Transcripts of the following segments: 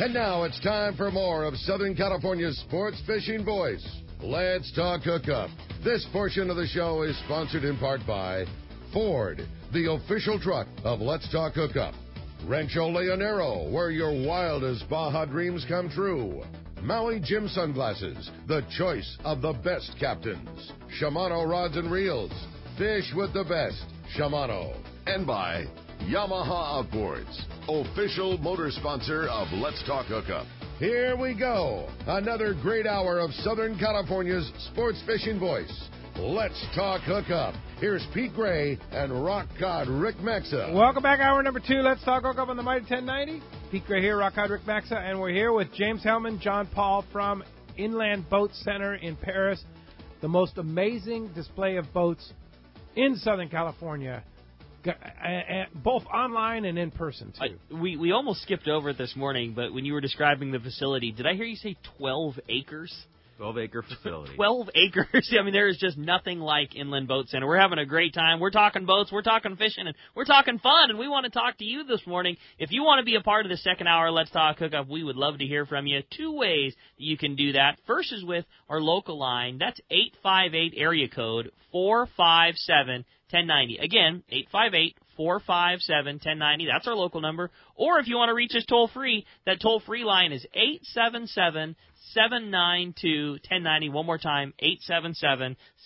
And now it's time for more of Southern California's sports fishing voice. Let's talk hookup. This portion of the show is sponsored in part by Ford, the official truck of Let's Talk Hookup. Rancho Leonero, where your wildest Baja dreams come true. Maui Jim Sunglasses, the choice of the best captains. Shimano Rods and Reels, fish with the best. Shimano. And by Yamaha Outboards, official motor sponsor of Let's Talk Hookup. Here we go. Another great hour of Southern California's sports fishing voice. Let's Talk Hookup. Here's Pete Gray and Rock God Rick Maxa. Welcome back, hour number 2. Let's Talk Hookup on the Mighty 1090. Pete Gray here, Rock God Rick Maxa, and we're here with James Hellman, John Paul from Inland Boat Center in Paris. The most amazing display of boats in Southern California, both online and in person, too. We almost skipped over it this morning, but when you were describing the facility, did I hear you say 12 acres? 12-acre facility. 12 acres. I mean, there is just nothing like Inland Boat Center. We're having a great time. We're talking boats, we're talking fishing, and we're talking fun, and we want to talk to you this morning. If you want to be a part of the second hour Let's Talk Hookup, we would love to hear from you. 2 ways that you can do that. First is with our local line. That's 858 area code 457-1090. Again, 858-457-1090. That's our local number. Or if you want to reach us toll-free, that toll-free line is 877-792-1090. One more time,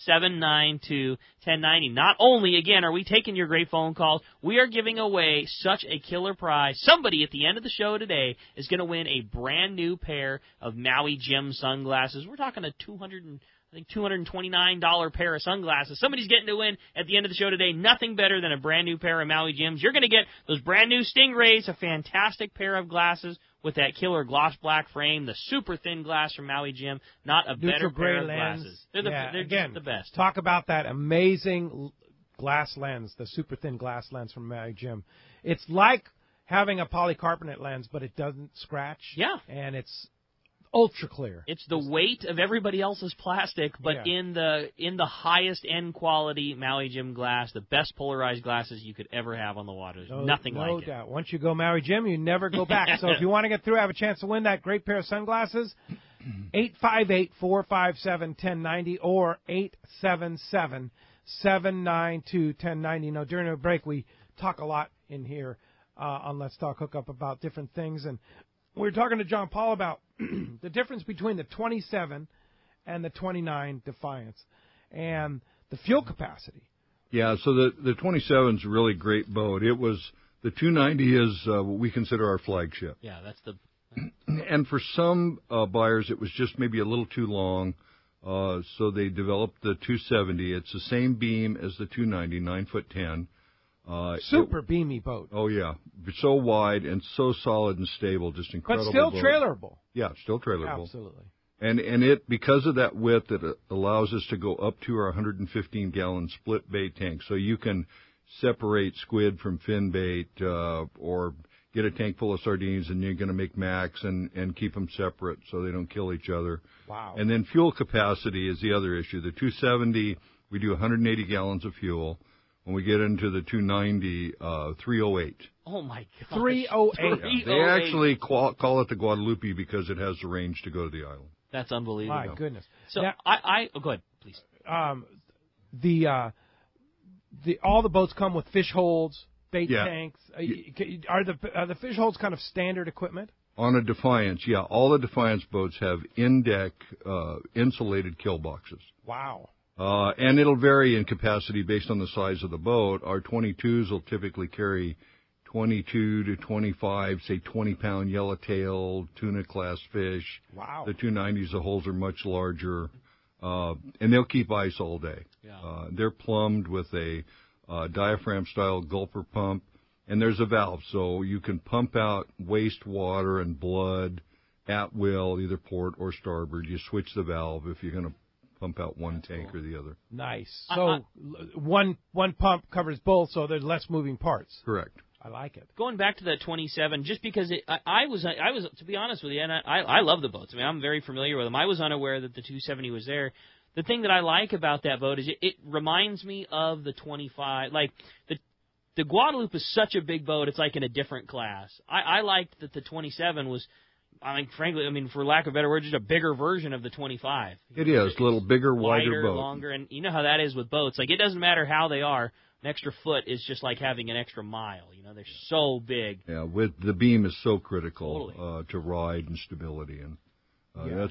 877-792-1090. Not only, again, are we taking your great phone calls, we are giving away such a killer prize. Somebody at the end of the show today is going to win a brand new pair of Maui Jim sunglasses. We're talking a $229 pair of sunglasses. Somebody's getting to win at the end of the show today. Nothing better than a brand new pair of Maui Jims. You're going to get those brand new Stingrays, a fantastic pair of glasses with that killer gloss black frame, the super thin glass from Maui Jim. Not a better pair of glasses. They're just the best. Talk about that amazing glass lens, the super thin glass lens from Maui Jim. It's like having a polycarbonate lens, but it doesn't scratch. Yeah. And it's ultra clear. It's the weight of everybody else's plastic, but in the highest end quality Maui Jim glass, the best polarized glasses you could ever have on the water. There's nothing like it. No doubt. Once you go Maui Jim, you never go back. So if you want to get through, have a chance to win that great pair of sunglasses, 858-457-1090 or 877-792-1090. Now, during the break, we talk a lot in here on Let's Talk Hookup about different things, and we were talking to John Paul about the difference between the 27 and the 29 Defiance and the fuel capacity. Yeah, so the 27 is a really great boat. The 290 is what we consider our flagship. Yeah, that's the... And for some buyers, it was just maybe a little too long, so they developed the 270. It's the same beam as the 290, 9'10". Super beamy boat. Oh, yeah. So wide and so solid and stable, just incredible. But still boat. trailerable. Yeah, still trailerable. Absolutely. And it, because of that width, it allows us to go up to our 115-gallon split bait tank. So you can separate squid from fin bait or get a tank full of sardines, and you're going to make max and keep them separate so they don't kill each other. Wow. And then fuel capacity is the other issue. The 270, we do 180 gallons of fuel. When we get into the 290, 308. Oh, my God. 308. Yeah, they actually call it the Guadalupe because it has the range to go to the island. That's unbelievable. My goodness. So now, go ahead, please. All the boats come with fish holds, bait Yeah. tanks. Are the fish holds kind of standard equipment? On a Defiance, yeah. All the Defiance boats have in-deck insulated kill boxes. Wow. And it'll vary in capacity based on the size of the boat. Our 22s will typically carry 22 to 25, say 20-pound yellowtail, tuna-class fish. Wow. The 290s, the holes are much larger, and they'll keep ice all day. Yeah. They're plumbed with a diaphragm-style gulper pump, and there's a valve, so you can pump out waste water and blood at will, either port or starboard. You switch the valve if you're going to pump out one tank or the other. Nice. So one pump covers both, so there's less moving parts. Correct. I like it. Going back to the 27, just because I was to be honest with you, and I love the boats. I mean, I'm very familiar with them. I was unaware that the 270 was there. The thing that I like about that boat is it reminds me of the 25. Like the Guadalupe is such a big boat; it's like in a different class. I liked that the 27 was frankly, for lack of a better word, just a bigger version of the 25. It is a little bigger, wider boat. Longer, and you know how that is with boats. Like, it doesn't matter how they are. An extra foot is just like having an extra mile. They're so big. Yeah, with the beam is so critical Totally. to ride and stability, and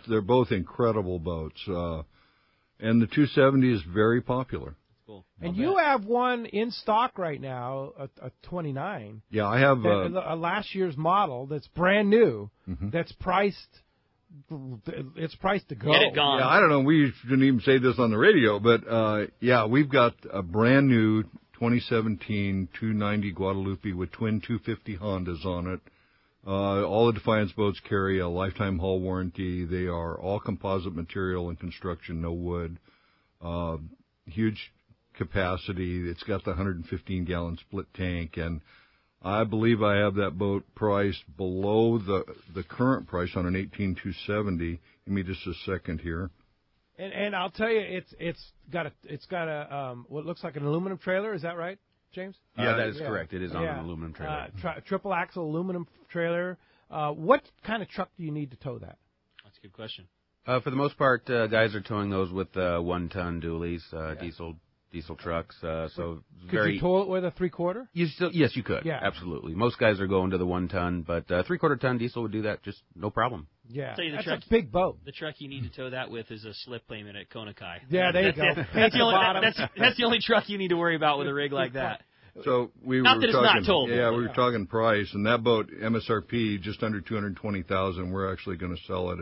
they're both incredible boats. And the 270 is very popular. Cool. And you have one in stock right now, a 29. Yeah, I have a last year's model that's brand new. Mm-hmm. That's priced. It's priced to go. Get it gone. Yeah, I don't know. We shouldn't even say this on the radio, but we've got a brand new 2017 290 Guadalupe with twin 250 Hondas on it. All the Defiance boats carry a lifetime hull warranty. They are all composite material and construction, no wood. Huge capacity. It's got the 115-gallon split tank, and I believe I have that boat priced below the current price on an 18270. Give me just a second here. And I'll tell you, it's got a what looks like an aluminum trailer. Is that right, James? Yeah, that is correct. It is on an aluminum trailer. Triple axle aluminum trailer. What kind of truck do you need to tow that? That's a good question. For the most part, guys are towing those with 1-ton dualies, diesel trucks. So Could you tow it with a 3/4? Yes, you could. Yeah. Absolutely. Most guys are going to the 1-ton, but 3/4 ton diesel would do that just no problem. Yeah, Tell you the that's truck, a big boat. The truck you need to tow that with is a slip payment at Konakai. Yeah, there you go. That's the only truck you need to worry about with a rig like that. So we Not were that it's talking, not towable. yeah, we were talking price, and that boat MSRP just under $220,000. We're actually going to sell it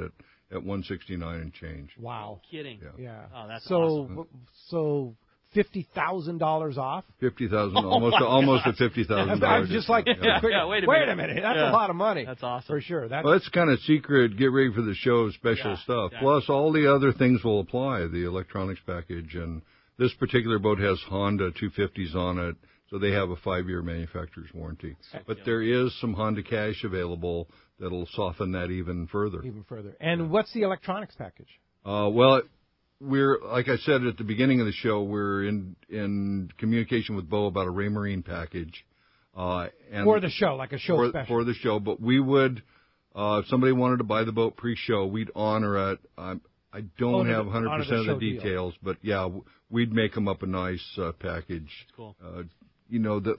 at $169 and change. Wow. Kidding. Yeah. Oh, that's so awesome. so $50,000 off. $50,000, almost at $50,000. I'm just like, wait a minute. That's a lot of money. That's awesome. For sure. Well, that's kind of secret, get ready for the show special stuff. Exactly. Plus, all the other things will apply, the electronics package. And this particular boat has Honda 250s on it, so they have a 5-year manufacturer's warranty. But there is some Honda Cash available that'll soften that even further. And what's the electronics package? Well, we're, like I said at the beginning of the show, we're in communication with Bo about a Raymarine package. And for the show, like a show special. For the show, but we would, if somebody wanted to buy the boat pre-show, we'd honor it. I don't have 100% of the details, but yeah, we'd make them up a nice package. Cool.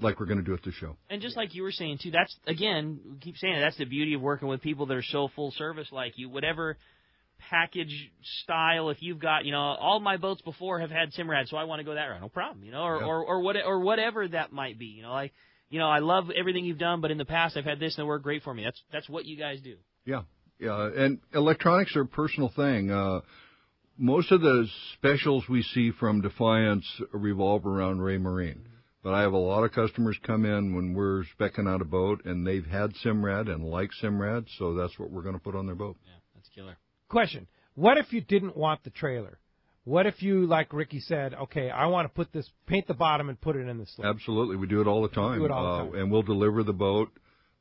Like we're going to do at the show. And just like you were saying, too, that's, again, we keep saying it, that's the beauty of working with people that are so full service like you. Whatever package style, if you've got, all my boats before have had Simrad, so I want to go that route, no problem, or whatever that might be. I love everything you've done, but in the past I've had this and it worked great for me. That's what you guys do. Yeah, and electronics are a personal thing. Most of the specials we see from Defiance revolve around Raymarine. But I have a lot of customers come in when we're specking out a boat, and they've had Simrad and like Simrad, so that's what we're going to put on their boat. Yeah, that's killer. Question. What if you didn't want the trailer? What if you, like Ricky said, okay, I want to paint the bottom and put it in the slip? Absolutely. We do it all the time. And we'll deliver the boat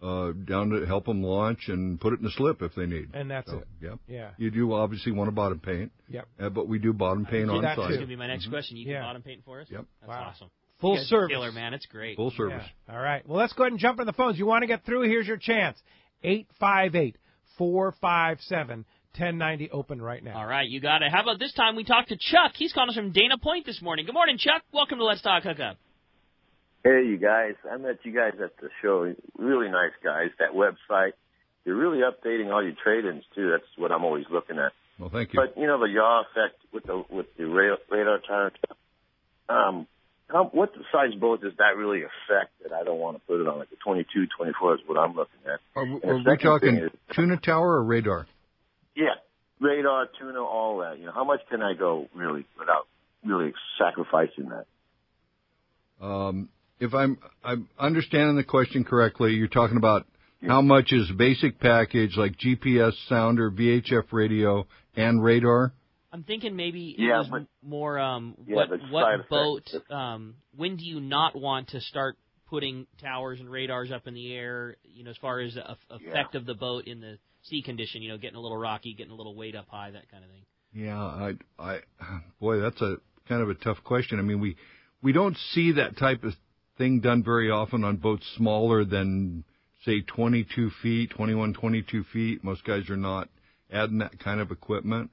down to help them launch and put it in the slip if they need. And that's it. Yep. Yeah. You do obviously want a bottom paint. Yep. But we do bottom paint on That's site. going to be my next question. You can bottom paint for us? Yep. That's awesome. Full service. Killer, man. It's great. Full service. Yeah. All right. Well, let's go ahead and jump on the phones. You want to get through? Here's your chance. 858-457-1090 open right now. All right. You got it. How about this time we talked to Chuck? He's calling us from Dana Point this morning. Good morning, Chuck. Welcome to Let's Talk Hookup. Hey, you guys. I met you guys at the show. Really nice guys. That website, you're really updating all your trade-ins, too. That's what I'm always looking at. Well, thank you. But, the yaw effect with the radar tire, what size boat does that really affect that I don't want to put it on? Like a 22, 24 is what I'm looking at. Are we talking tuna tower or radar? Yeah, radar, tuna, all that. How much can I go really without really sacrificing that? If I'm understanding the question correctly, you're talking about how much is basic package like GPS, sounder, VHF radio, and radar? I'm thinking maybe it was more what boat, when do you not want to start putting towers and radars up in the air, as far as the effect of the boat in the sea condition, getting a little rocky, getting a little weight up high, that kind of thing. Yeah, boy, that's a kind of a tough question. I mean, we don't see that type of thing done very often on boats smaller than say 22 feet, 21, 22 feet. Most guys are not adding that kind of equipment.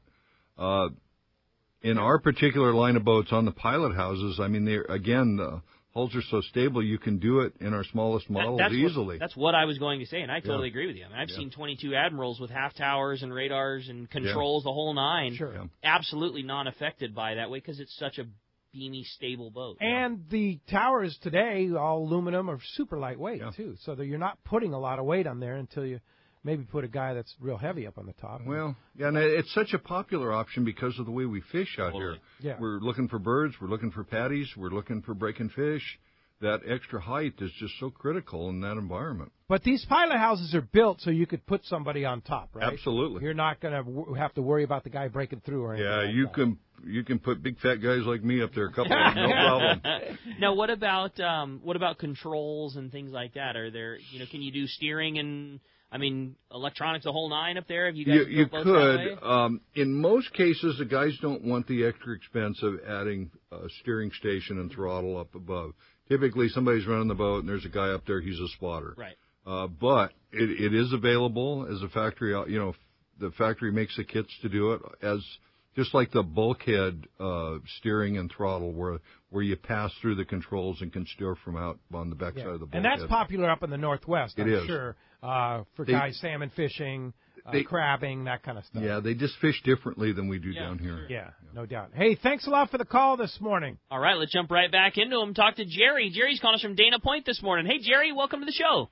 In our particular line of boats on the pilot houses, I mean, the hulls are so stable, you can do it in our smallest models easily. That's what I was going to say, and I totally agree with you. I mean, I've seen 22 Admirals with half towers and radars and controls, the whole nine, absolutely non-affected by that way because it's such a beamy, stable boat. And the towers today, all aluminum, are super lightweight, too, so that you're not putting a lot of weight on there until you maybe put a guy that's real heavy up on the top. Well, yeah, and it's such a popular option because of the way we fish out here. Yeah. We're looking for birds, we're looking for patties, we're looking for breaking fish. That extra height is just so critical in that environment. But these pilot houses are built so you could put somebody on top, right? Absolutely. You're not going to have to worry about the guy breaking through or anything. Yeah, you can put big fat guys like me up there, a couple of them, no problem. Now, what about controls and things like that? Are there, can you do steering and electronics, the whole nine up there? Have you guys you built boats could. that way? In most cases, the guys don't want the extra expense of adding a steering station and throttle up above. Typically, somebody's running the boat, and there's a guy up there. He's a spotter. Right. But it is available as a factory. The factory makes the kits to do it as just like the bulkhead steering and throttle, where you pass through the controls and can steer from out on the backside of the bulkhead. And that's popular up in the Northwest, I'm sure, for guys salmon fishing, crabbing, that kind of stuff. Yeah, they just fish differently than we do down here. Sure. Yeah, no doubt. Hey, thanks a lot for the call this morning. All right, let's jump right back into him. Talk to Jerry. Jerry's calling us from Dana Point this morning. Hey, Jerry, welcome to the show.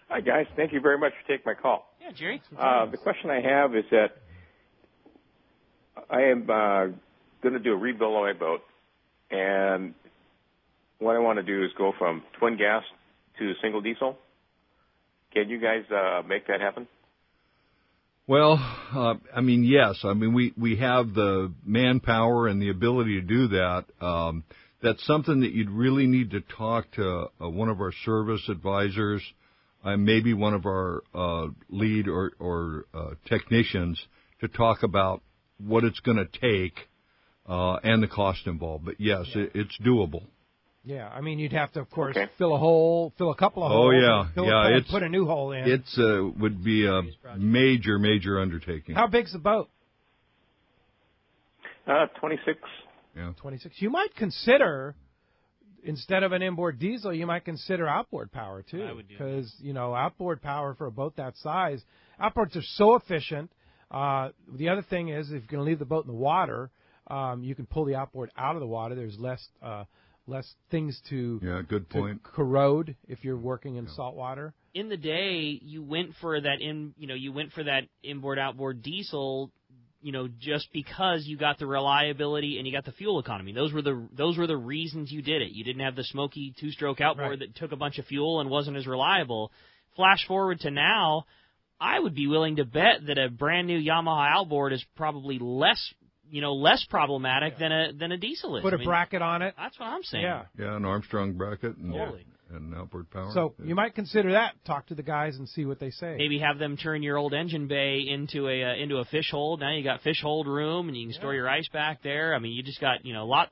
Hi, guys. Thank you very much for taking my call. Yeah, Jerry. The question I have is that I am going to do a rebuild on my boat, and what I want to do is go from twin gas to single diesel. Can you guys make that happen? Well, yes. We have the manpower and the ability to do that. That's something that you'd really need to talk to one of our service advisors, maybe one of our lead or technicians, to talk about what it's going to take and the cost involved. But yes, it's doable. Yeah, you'd have to, of course, fill a couple of holes. Oh, yeah. Put a new hole in. It would be a major undertaking. How big's the boat? 26. Yeah, 26. You might consider, instead of an inboard diesel, you might consider outboard power too, because outboard power for a boat that size, outboards are so efficient. The other thing is, if you're going to leave the boat in the water, you can pull the outboard out of the water. There's less things to corrode if you're working in salt water. In the day, you went for that inboard outboard diesel, just because you got the reliability and you got the fuel economy. Those were the reasons you did it. You didn't have the smoky two-stroke outboard that took a bunch of fuel and wasn't as reliable. Flash forward to now, I would be willing to bet that a brand new Yamaha outboard is probably less problematic than a diesel is. Put a bracket on it. That's what I'm saying. Yeah, an Armstrong bracket and totally. And outboard power. So you might consider that. Talk to the guys and see what they say. Maybe have them turn your old engine bay into a fish hold. Now you got fish hold room, and you can store your ice back there. You just got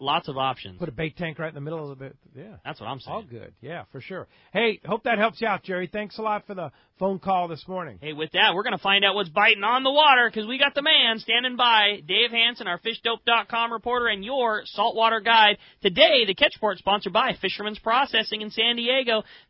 lots of options. Put a bait tank right in the middle of the bit. Yeah, that's what I'm saying. All good. Yeah, for sure. Hey, hope that helps you out, Jerry. Thanks a lot for the phone call this morning. Hey, with that, we're going to find out what's biting on the water because we got the man standing by, Dave Hansen, our FishDope.com reporter and your saltwater guide. Today, the Catch Report sponsored by Fisherman's Processing in San Diego.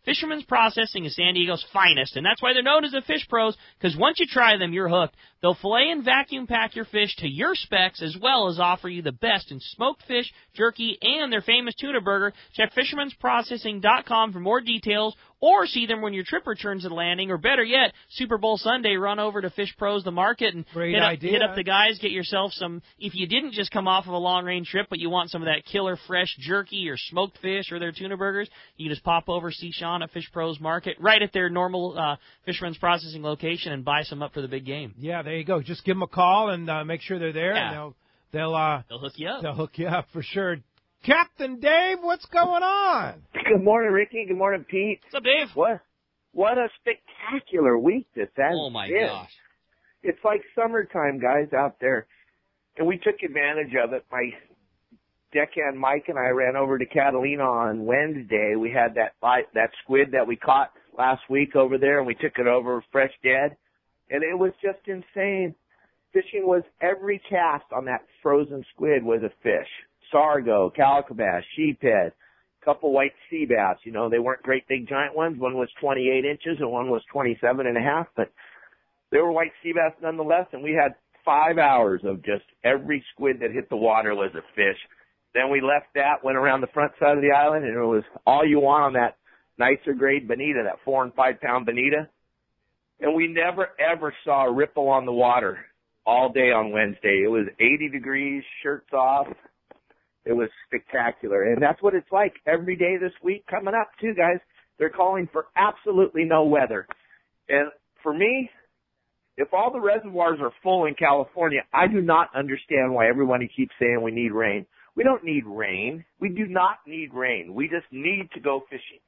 Fisherman's Processing is San Diego's finest, and that's why they're known as the Fish Pros, because once you try them, you're hooked. They'll fillet and vacuum pack your fish to your specs, as well as offer you the best in smoked fish, jerky, and their famous tuna burger. Check fishermansprocessing.com for more details, or see them when your trip returns to the landing, or better yet, Super Bowl Sunday, run over to Fish Pros, the market, and hit up the guys, get yourself some, if you didn't just come off of a long-range trip, but you want some of that killer fresh jerky or smoked fish or their tuna burgers, you can just pop over, see Sean at Fish Pros Market, right at their normal Fisherman's Processing location, and buy some up for the big game. Yeah, there you go. Just give them a call and make sure they're there, and they'll hook you up. They'll hook you up for sure. Captain Dave, what's going on? Good morning, Ricky. Good morning, Pete. What's up, Dave? What a spectacular week this has been. Oh, my gosh. It's like summertime, guys, out there. And we took advantage of it. My deckhand Mike and I ran over to Catalina on Wednesday. We had that squid that we caught last week over there, and we took it over fresh dead, and it was just insane. Fishing was every cast on that frozen squid was a fish. Sargo, calico bass, sheephead, couple white sea bass. You know, they weren't great big giant ones. One was 28 inches and one was 27 and a half, but they were white sea bass nonetheless, and we had 5 hours of just every squid that hit the water was a fish. Then we left that, went around the front side of the island, and it was all you want on that nicer grade bonita, that 4 and 5 pound bonita. And we never ever saw a ripple on the water all day on Wednesday. It was 80 degrees, shirts off. It was spectacular. And that's what it's like every day this week coming up too, guys. They're calling for absolutely no weather. And for me, if all the reservoirs are full in California, I do not understand why everybody keeps saying we need rain. We don't need rain. We do not need rain. We just need to go fishing.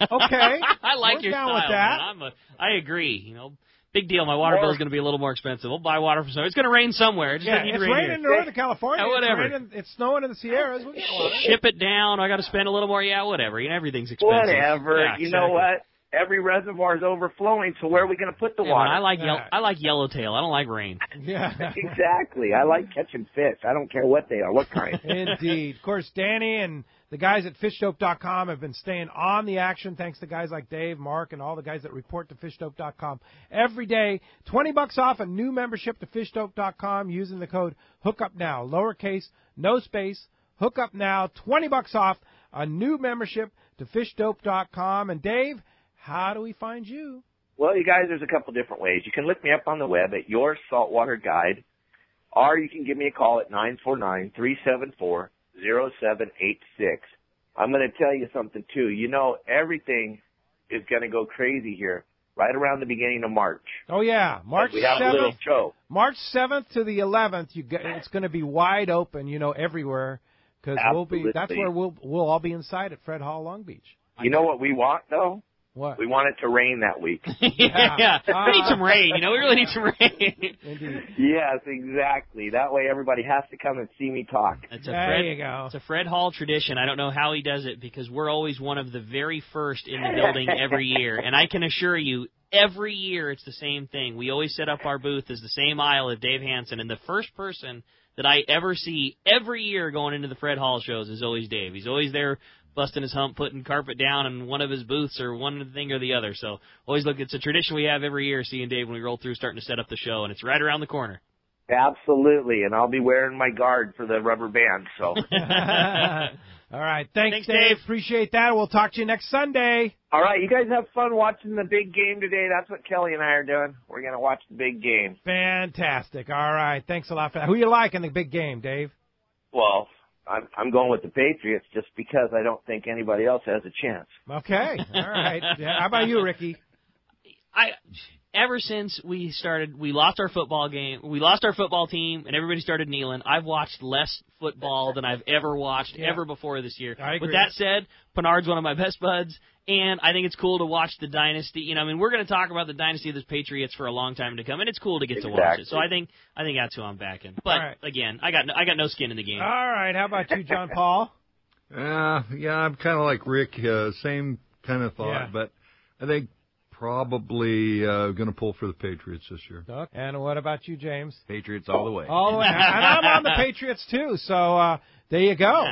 Okay. I like We're your down style, with that. man. I agree. You know, big deal. My water bill is going to be a little more expensive. We'll buy water from somewhere. It's going to rain somewhere. It just doesn't need it's to rain raining here. in Northern California. Yeah, whatever. It's snowing in the Sierras. We'll get water. Ship it down. I got to spend a little more. Yeah, whatever. You know, everything's expensive. Whatever. Yeah, you know exactly. what? Every reservoir is overflowing, so where are we going to put the Yeah, water? man, I like yellowtail. I don't like rain. Yeah. Exactly. I like catching fish. I don't care what they are, what kind. Indeed. Of course, Danny and the guys at fishdope.com have been staying on the action thanks to guys like Dave, Mark, and all the guys that report to fishdope.com every day. $20 off a new membership to fishdope.com using the code HOOKUPNOW. Lowercase, no space, HOOKUPNOW. $20 off a new membership to fishdope.com. And Dave, how do we find you? Well, you guys, there's a couple different ways. You can look me up on the web at Your Saltwater Guide, or you can give me a call at 949-374-0786. I'm going to tell you something, too. You know, everything is going to go crazy here right around the beginning of March. Oh, yeah. March we have 7th. a little show. March 7th to the 11th, it's going to be wide open, you know, everywhere. Because that's where we'll all be inside at Fred Hall, Long Beach. You know what we want, though? What? We want it to rain that week. Yeah. We need some rain. You know, we really need some rain. Indeed. Yes, exactly. That way everybody has to come and see me talk. There you go. It's a Fred Hall tradition. I don't know how he does it because we're always one of the very first in the building every year. And I can assure you, every year it's the same thing. We always set up our booth as the same aisle as Dave Hansen. And the first person that I ever see every year going into the Fred Hall shows is always Dave. He's always there busting his hump, putting carpet down in one of his booths or one thing or the other. So always look, it's a tradition we have every year, seeing Dave when we roll through starting to set up the show, and it's right around the corner. Absolutely, and I'll be wearing my guard for the rubber band. So. All right, thanks, Dave. Appreciate that. We'll talk to you next Sunday. All right, you guys have fun watching the big game today. That's what Kelly and I are doing. We're going to watch the big game. Fantastic. All right, thanks a lot for that. Who you like in the big game, Dave? Well, I'm going with the Patriots just because I don't think anybody else has a chance. Okay, all right. Yeah, how about you, Ricky? Ever since we lost our football team, and everybody started kneeling, I've watched less football than I've ever watched ever before this year. I agree. With that said, Pinard's one of my best buds, and I think it's cool to watch the dynasty. You know, I mean, we're going to talk about the dynasty of the Patriots for a long time to come, and it's cool to get to watch it. So I think that's who I'm backing. But again, I got no skin in the game. All right, how about you, John Paul? Yeah, I'm kind of like Rick, same kind of thought, but I think probably going to pull for the Patriots this year. And what about you, James? Patriots all the way. All the way. And I'm on the Patriots, too, so there you go.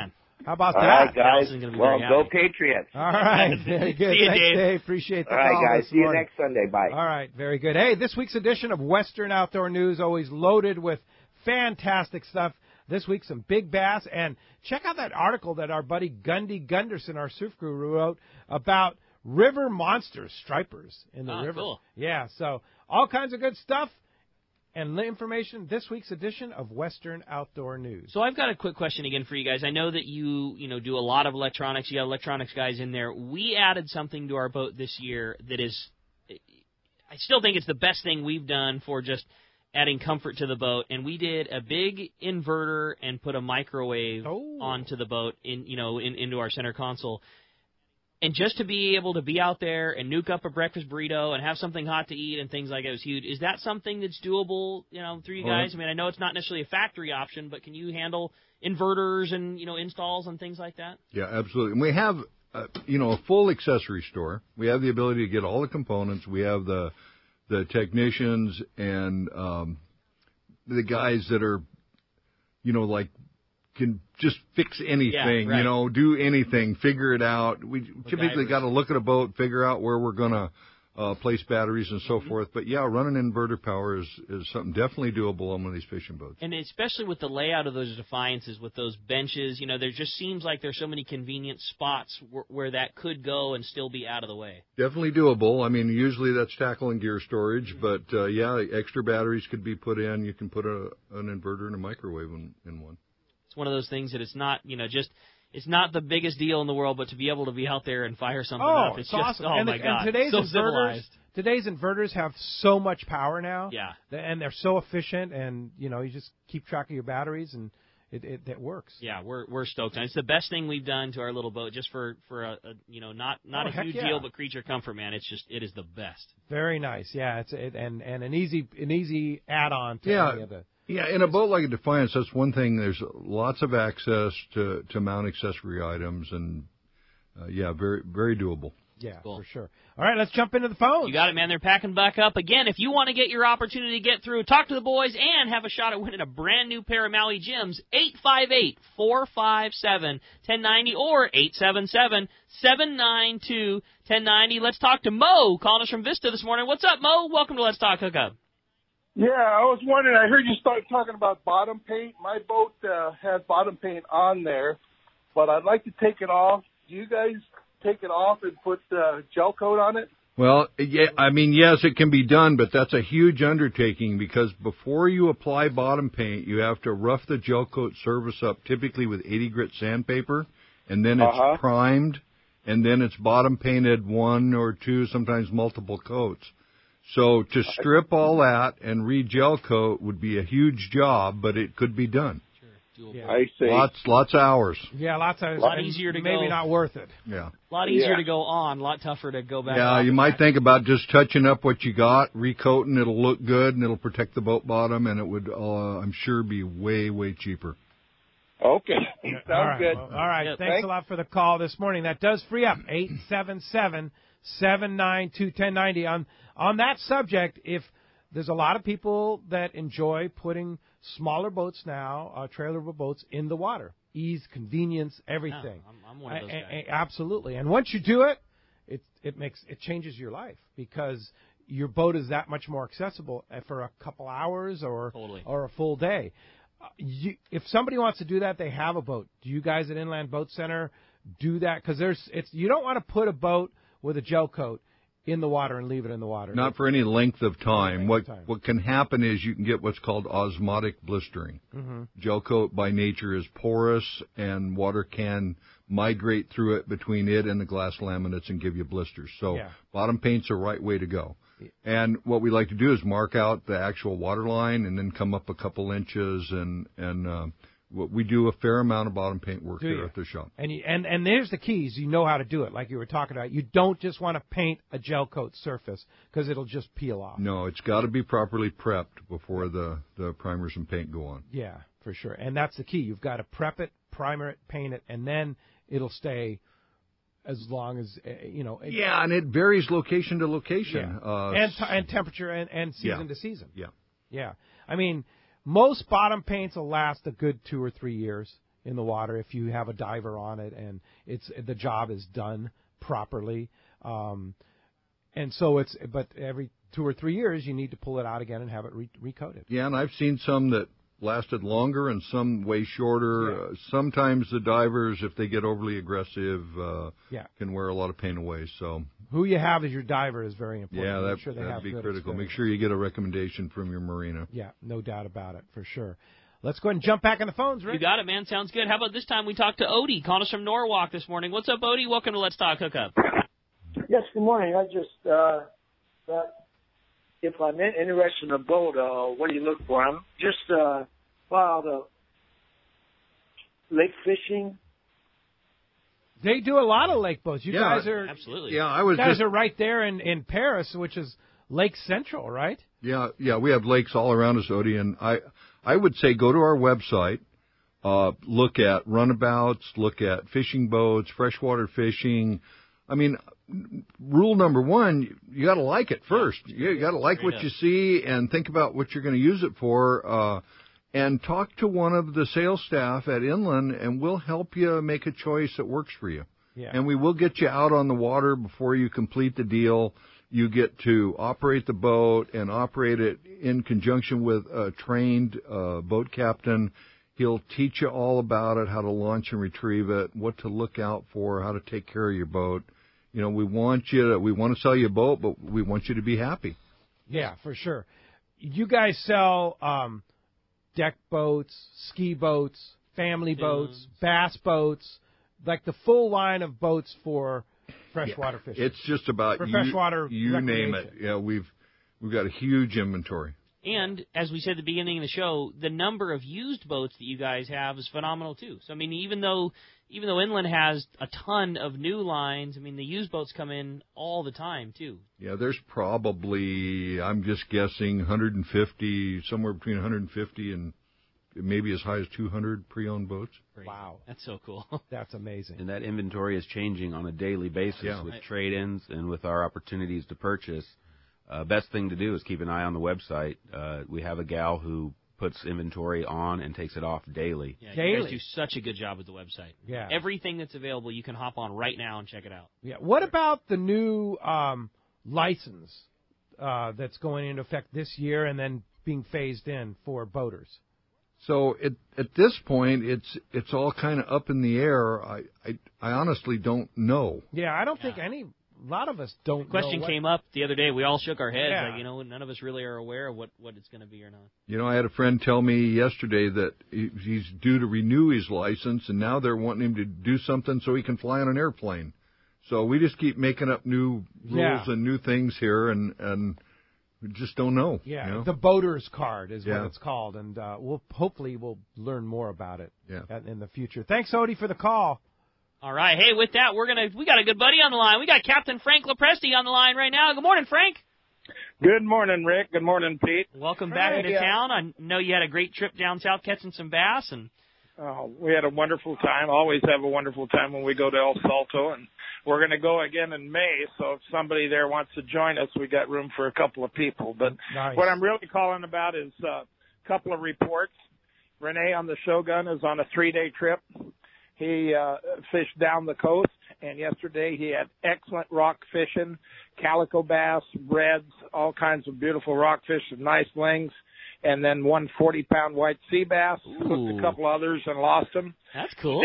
How about that? All right, guys. Well, go Patriots. All right, very good. See you, Thanks, Dave. Appreciate the call. All right, guys. See you morning. next Sunday. Bye. All right, very good. Hey, this week's edition of Western Outdoor News always loaded with fantastic stuff. This week, some big bass. And check out that article that our buddy Gundy Gunderson, our surf guru, wrote about river monsters, stripers in the river. Cool. Yeah, so all kinds of good stuff and information this week's edition of Western Outdoor News. So I've got a quick question again for you guys. I know that you do a lot of electronics. You got electronics guys in there. We added something to our boat this year that is, I still think it's the best thing we've done for just adding comfort to the boat, and we did a big inverter and put a microwave onto the boat into our center console. And just to be able to be out there and nuke up a breakfast burrito and have something hot to eat and things like that was huge. Is that something that's doable, through you guys? I mean, I know it's not necessarily a factory option, but can you handle inverters and, installs and things like that? Yeah, absolutely. And we have a full accessory store. We have the ability to get all the components. We have the technicians and the guys that are, can just fix anything, Yeah, right. Do anything, figure it out. We typically got to look at a boat, figure out where we're going to place batteries and so forth. But, yeah, running inverter power is something definitely doable on one of these fishing boats. And especially with the layout of those Defiances, with those benches, there just seems like there's so many convenient spots where that could go and still be out of the way. Definitely doable. I mean, usually that's tackle and gear storage. But, extra batteries could be put in. You can put an inverter and a microwave in one. It's one of those things that it's not, it's not the biggest deal in the world, but to be able to be out there and fire something up, it's just, awesome. my God, and today's so inverters, civilized. Today's inverters have so much power now. Yeah. And they're so efficient, and, you just keep track of your batteries, and it works. Yeah, we're stoked. And it's the best thing we've done to our little boat, just for a not a huge deal, but creature comfort, man. It is the best. Very nice. Yeah, and an easy add-on to any of the. Yeah, in a boat like a Defiance, that's one thing. There's lots of access to mount accessory items, and very, very doable. Yeah, cool. For sure. All right, let's jump into the phones. You got it, man. They're packing back up. Again, if you want to get your opportunity to get through, talk to the boys, and have a shot at winning a brand new pair of Maui Gyms, 858-457-1090 or 877-792-1090. Let's talk to Mo, calling us from Vista this morning. What's up, Mo? Welcome to Let's Talk Hookup. Yeah, I was wondering, I heard you start talking about bottom paint. My boat has bottom paint on there, but I'd like to take it off. Do you guys take it off and put gel coat on it? Well, yeah, I mean, yes, it can be done, but that's a huge undertaking because before you apply bottom paint, you have to rough the gel coat surface up, typically with 80 grit sandpaper, and then it's primed, and then it's bottom painted one or two, sometimes multiple coats. So to strip all that and re-gel coat would be a huge job, but it could be done. Yeah. I see. Lots of hours. Yeah, lots of hours. A lot easier to maybe go. Not worth it. Yeah. A lot easier to go on, a lot tougher to go back. Yeah, you might think about just touching up what you got, recoating. It'll look good, and it'll protect the boat bottom, and it would, I'm sure, be way, way cheaper. Okay. Sounds good. Well, all right. Thanks a lot for the call this morning. That does free up 877-792-1090. On that subject, if there's a lot of people that enjoy putting smaller boats now, trailerable boats, in the water. Ease, convenience, everything. I'm one of those guys. Absolutely. And once you do it, it changes your life because your boat is that much more accessible for a couple hours or a full day. If somebody wants to do that, they have a boat. Do you guys at Inland Boat Center do that? Because you don't want to put a boat with a gel coat in the water and leave it in the water. Not for any length of time. What can happen is you can get what's called osmotic blistering. Mm-hmm. Gel coat by nature is porous, and water can migrate through it between it and the glass laminates and give you blisters. So bottom paint's the right way to go. And what we like to do is mark out the actual water line and then come up a couple inches and we do a fair amount of bottom paint work here at the shop. And there's the keys. You know how to do it, like you were talking about. You don't just want to paint a gel coat surface because it'll just peel off. No, it's got to be properly prepped before the primers and paint go on. Yeah, for sure. And that's the key. You've got to prep it, primer it, paint it, and then it'll stay as long as, Yeah, and it varies location to location. Yeah. And temperature and season to season. Yeah. Yeah. I mean, most bottom paints will last a good 2 or 3 years in the water if you have a diver on it and the job is done properly. But every 2 or 3 years you need to pull it out again and have it recoated. Yeah, and I've seen some that lasted longer and some way shorter. Yeah. Sometimes the divers, if they get overly aggressive, can wear a lot of paint away. So who you have as your diver is very important. Yeah, that'd be critical. Experience. Make sure you get a recommendation from your marina. Yeah, no doubt about it, for sure. Let's go ahead and jump back on the phones, Rick. You got it, man. Sounds good. How about this time we talk to Odie, calling us from Norwalk this morning. What's up, Odie? Welcome to Let's Talk Hookup. Yes, good morning. I just if I'm interested in a boat, what do you look for? I'm just lake fishing. They do a lot of lake boats. You guys are absolutely. Yeah, you guys are right there in Paris, which is Lake Central, right? Yeah, we have lakes all around us, Odie, and I would say go to our website. look at runabouts, look at fishing boats, freshwater fishing. I mean, rule number one, you got to like it first. You got to like what you see and think about what you're going to use it for. And talk to one of the sales staff at Inland, and we'll help you make a choice that works for you. Yeah. And we will get you out on the water before you complete the deal. You get to operate the boat and operate it in conjunction with a trained boat captain. He'll teach you all about it, how to launch and retrieve it, what to look out for, how to take care of your boat. You know, we want to sell you a boat, but we want you to be happy. Yeah, for sure. You guys sell deck boats, ski boats, family boats, bass boats, like the full line of boats for freshwater fishing. It's just about freshwater you name it. Yeah, we've got a huge inventory. And as we said at the beginning of the show, the number of used boats that you guys have is phenomenal too. So I mean, even though Inland has a ton of new lines, I mean the used boats come in all the time too. Yeah, there's probably, I'm just guessing, 150, somewhere between 150 and maybe as high as 200 pre-owned boats. Wow, that's so cool. That's amazing. And that inventory is changing on a daily basis with trade-ins and with our opportunities to purchase. Best thing to do is keep an eye on the website. We have a gal who puts inventory on and takes it off daily. Yeah, you guys do such a good job with the website. Yeah. Everything that's available, you can hop on right now and check it out. Yeah. What about the new license that's going into effect this year and then being phased in for boaters? So at this point, it's all kind of up in the air. I honestly don't know. Yeah, I don't think a lot of us don't know. Question came up the other day. We all shook our heads. Yeah. Like, none of us really are aware of what it's going to be or not. You know, I had a friend tell me yesterday that he's due to renew his license, and now they're wanting him to do something so he can fly on an airplane. So we just keep making up new rules and new things here, and we just don't know. Yeah, you know? the boater's card is what it's called, and we'll learn more about it in the future. Thanks, Odie, for the call. All right. Hey, with that, we got a good buddy on the line. We got Captain Frank Lopresti on the line right now. Good morning, Frank. Good morning, Rick. Good morning, Pete. Welcome back into town. I know you had a great trip down south catching some bass, and we had a wonderful time. Always have a wonderful time when we go to El Salto, and we're going to go again in May. So if somebody there wants to join us, we got room for a couple of people. But what I'm really calling about is a couple of reports. Renee on the Shogun is on a 3-day trip. He fished down the coast, and yesterday he had excellent rock fishing, calico bass, reds, all kinds of beautiful rockfish and nice lings, and then one 40-pound white sea bass. Hooked a couple others and lost them. That's cool.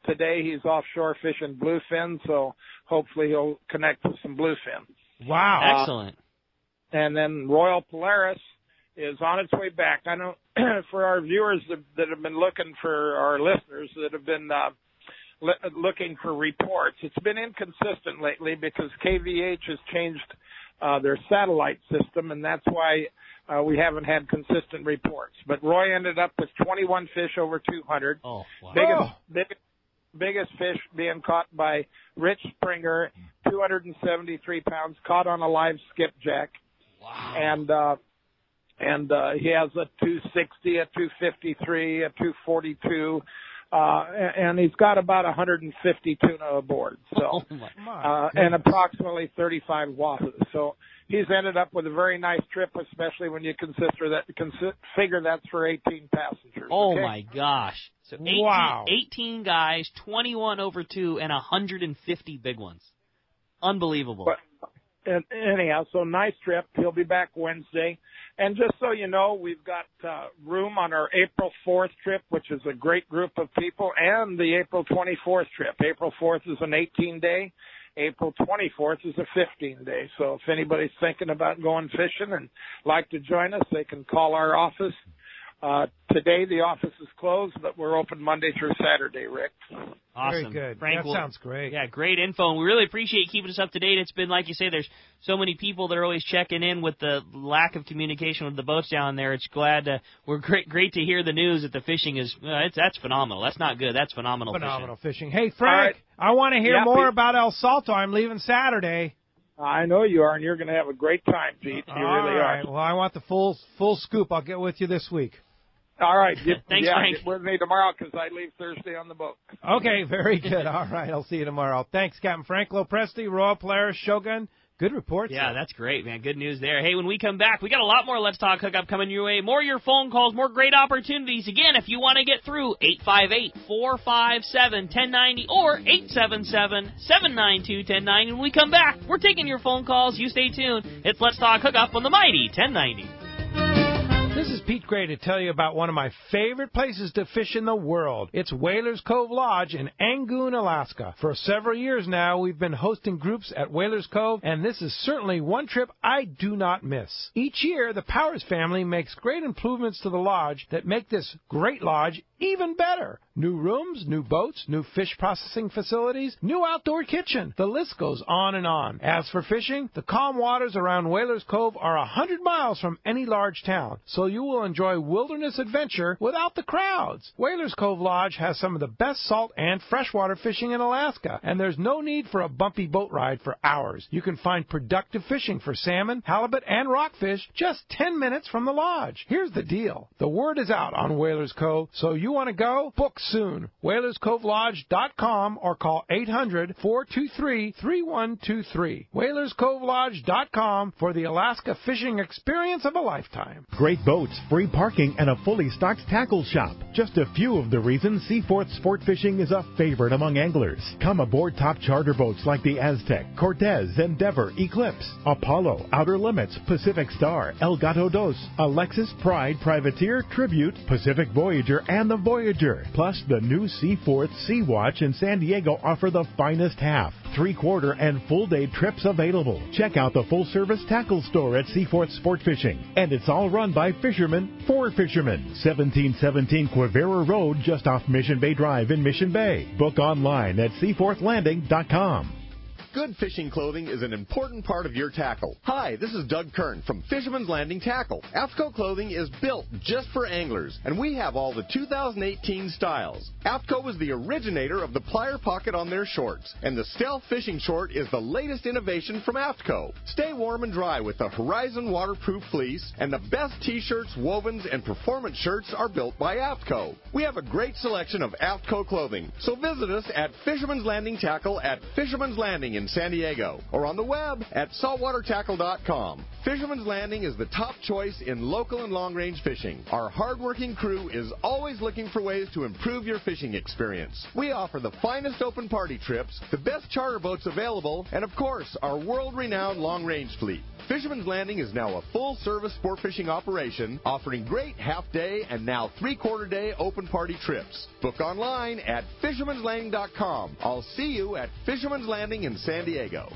Today he's offshore fishing bluefin, so hopefully he'll connect with some bluefin. Wow. Excellent. And then Royal Polaris is on its way back. I know for our viewers that have been looking, for our listeners that have been looking for reports, it's been inconsistent lately because KVH has changed their satellite system, and that's why we haven't had consistent reports. But Roy ended up with 21 fish over 200. Oh, wow. Biggest fish being caught by Rich Springer, 273 pounds, caught on a live skipjack. Wow. And he has a 260, a 253, a 242, and he's got about 150 tuna aboard. So, and approximately 35 wahoo. So he's ended up with a very nice trip, especially when you figure that's for 18 passengers. Oh okay? my gosh! So 18 guys, 21 over 2, and 150 big ones. Unbelievable. And anyhow, so nice trip. He'll be back Wednesday. And just so you know, we've got room on our April 4th trip, which is a great group of people, and the April 24th trip. April 4th is an 18-day. April 24th is a 15-day. So if anybody's thinking about going fishing and like to join us, they can call our office. Today the office is closed, but we're open Monday through Saturday, Rick. Awesome. Very good. Frank, that sounds great. Yeah, great info. And we really appreciate you keeping us up to date. It's been, like you say, there's so many people that are always checking in with the lack of communication with the boats down there. It's we're great to hear the news that the fishing is, that's phenomenal. That's not good. That's phenomenal fishing. Hey, Frank, I want to hear more about El Salto. I'm leaving Saturday. I know you are, and you're going to have a great time, Pete. You really are. Well, I want the full scoop. I'll get with you this week. All right. Thanks, Frank. Get with me tomorrow because I leave Thursday on the boat. Okay, very good. All right, I'll see you tomorrow. Thanks, Captain Frank Lopresti, Royal Polaris, Shogun. Good report. Yeah, that's great, man. Good news there. Hey, when we come back, we got a lot more Let's Talk Hookup coming your way. More of your phone calls, more great opportunities. Again, if you want to get through, 858-457-1090 or 877-792-1090. When we come back, we're taking your phone calls. You stay tuned. It's Let's Talk Hookup on the Mighty 1090. This is Pete Gray to tell you about one of my favorite places to fish in the world. It's Whalers Cove Lodge in Angoon, Alaska. For several years now, we've been hosting groups at Whalers Cove, and this is certainly one trip I do not miss. Each year, the Powers family makes great improvements to the lodge that make this great lodge even better. New rooms, new boats, new fish processing facilities, new outdoor kitchen. The list goes on and on. As for fishing, the calm waters around Whalers Cove are 100 miles from any large town, so you will enjoy wilderness adventure without the crowds. Whalers Cove Lodge has some of the best salt and freshwater fishing in Alaska, and there's no need for a bumpy boat ride for hours. You can find productive fishing for salmon, halibut, and rockfish just 10 minutes from the lodge. Here's the deal. The word is out on Whalers Cove, so you want to go? Book soon. WhalersCoveLodge.com or call 800-423-3123. WhalersCoveLodge.com for the Alaska fishing experience of a lifetime. Great boats, free parking, and a fully stocked tackle shop. Just a few of the reasons Seaforth Sport Fishing is a favorite among anglers. Come aboard top charter boats like the Aztec, Cortez, Endeavor, Eclipse, Apollo, Outer Limits, Pacific Star, El Gato Dos, Alexis, Pride, Privateer, Tribute, Pacific Voyager, and the Voyager. Plus, the new Seaforth Sea Watch in San Diego offer the finest half, three-quarter, and full-day trips available. Check out the full-service tackle store at Seaforth Sport Fishing. And it's all run by fishermen for fishermen. 1717 Quivira Road, just off Mission Bay Drive in Mission Bay. Book online at seaforthlanding.com. Good fishing clothing is an important part of your tackle. Hi, this is Doug Kern from Fisherman's Landing Tackle. AFTCO clothing is built just for anglers, and we have all the 2018 styles. AFTCO was the originator of the plier pocket on their shorts, and the Stealth Fishing Short is the latest innovation from AFTCO. Stay warm and dry with the Horizon waterproof fleece, and the best t-shirts, wovens, and performance shirts are built by AFTCO. We have a great selection of AFTCO clothing, so visit us at Fisherman's Landing Tackle at Fisherman's Landing in San Diego, or on the web at saltwatertackle.com. Fisherman's Landing is the top choice in local and long-range fishing. Our hard-working crew is always looking for ways to improve your fishing experience. We offer the finest open party trips, the best charter boats available, and of course, our world-renowned long-range fleet. Fisherman's Landing is now a full-service sport fishing operation, offering great half-day and now three-quarter-day open party trips. Book online at fishermanslanding.com. I'll see you at Fisherman's Landing in San Diego.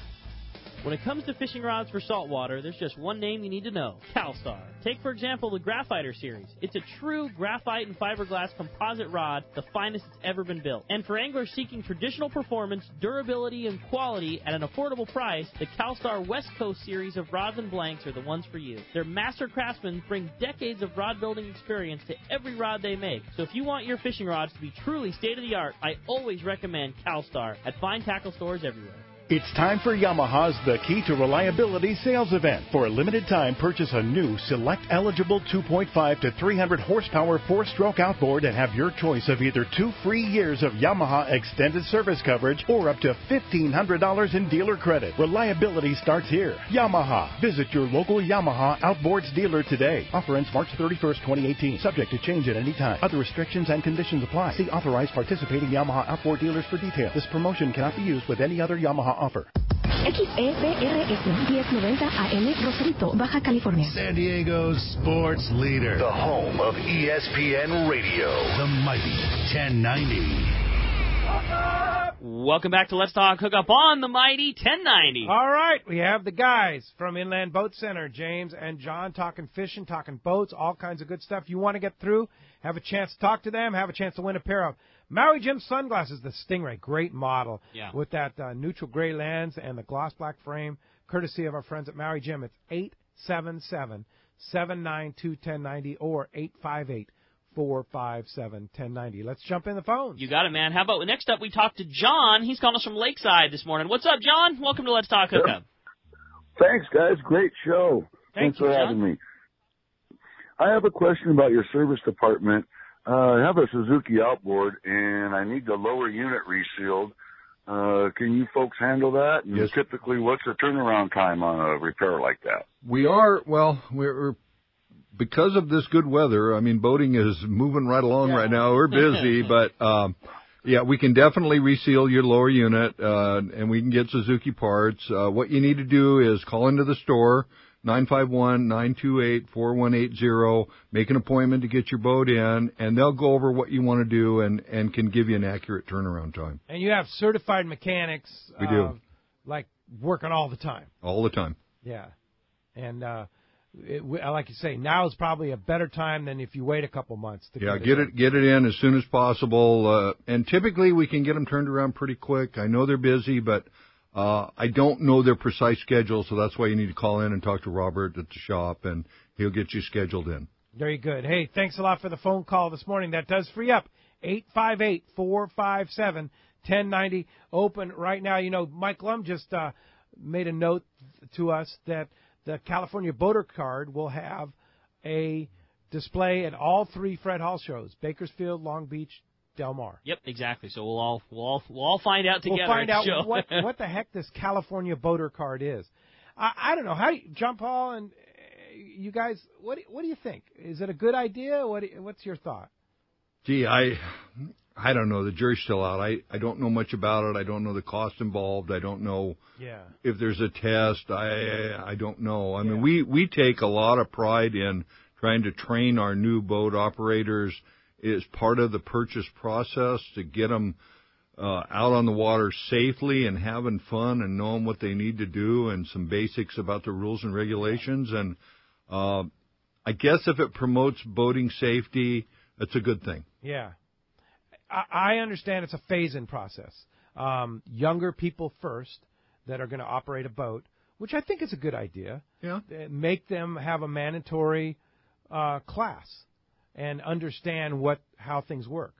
When it comes to fishing rods for saltwater, there's just one name you need to know, CalStar. Take, for example, the Graphiter series. It's a true graphite and fiberglass composite rod, the finest it's ever been built. And for anglers seeking traditional performance, durability, and quality at an affordable price, the CalStar West Coast series of rods and blanks are the ones for you. Their master craftsmen bring decades of rod building experience to every rod they make. So if you want your fishing rods to be truly state-of-the-art, I always recommend CalStar at fine tackle stores everywhere. It's time for Yamaha's The Key to Reliability sales event. For a limited time, purchase a new select-eligible 2.5 to 300 horsepower four-stroke outboard and have your choice of either 2 free years of Yamaha extended service coverage or up to $1,500 in dealer credit. Reliability starts here. Yamaha. Visit your local Yamaha Outboards dealer today. Offer ends March 31st, 2018. Subject to change at any time. Other restrictions and conditions apply. See authorized participating Yamaha outboard dealers for details. This promotion cannot be used with any other Yamaha offer. XEPRS 1090 AM Rosarito, Baja California. San Diego's sports leader. The home of ESPN Radio. The mighty 1090. Welcome back to Let's Talk Hookup on the mighty 1090. All right, we have the guys from Inland Boat Center, James and John, talking fishing, talking boats, all kinds of good stuff. You want to get through, have a chance to talk to them, have a chance to win a pair of Maui Jim sunglasses, the Stingray, great model, with that neutral gray lens and the gloss black frame, courtesy of our friends at Maui Jim. It's 877-792-1090 or 858-457-1090. Let's jump in the phones. You got it, man. How about next up we talk to John. He's calling us from Lakeside this morning. What's up, John? Welcome to Let's Talk Hookup. Thanks, guys. Great show. Thanks for John. having me. I have a question about your service department. I have a Suzuki outboard, and I need the lower unit resealed. Can you folks handle that? And yes. Typically, what's the turnaround time on a repair like that? We're because of this good weather, I mean, boating is moving right along right now. We're busy, but yeah, we can definitely reseal your lower unit, and we can get Suzuki parts. What you need to do is call into the store, 951-928-4180, make an appointment to get your boat in, and they'll go over what you want to do and can give you an accurate turnaround time. And you have certified mechanics. We do. Like working all the time. All the time. Yeah. And like you say, now is probably a better time than if you wait a couple months to get it in as soon as possible. And typically we can get them turned around pretty quick. I know they're busy, but I don't know their precise schedule, so that's why you need to call in and talk to Robert at the shop, and he'll get you scheduled in. Very good. Hey, thanks a lot for the phone call this morning. That does free up 858-457-1090. Open right now. You know, Mike Lum just made a note to us that the California Boater Card will have a display at all 3 Fred Hall shows: Bakersfield, Long Beach, Del Mar. Yep, exactly. So we'll all find out together. We'll find out show. what the heck this California Boater Card is. I don't know how John Paul and you guys. What do you think? Is it a good idea? What's your thought? Gee, I don't know. The jury's still out. I don't know much about it. I don't know the cost involved. I don't know if there's a test. I don't know. I mean, we take a lot of pride in trying to train our new boat operators as part of the purchase process to get them out on the water safely and having fun and knowing what they need to do and some basics about the rules and regulations. And I guess if it promotes boating safety, that's a good thing. Yeah. I understand it's a phase-in process. Younger people first that are going to operate a boat, which I think is a good idea. Yeah. Make them have a mandatory class and understand how things work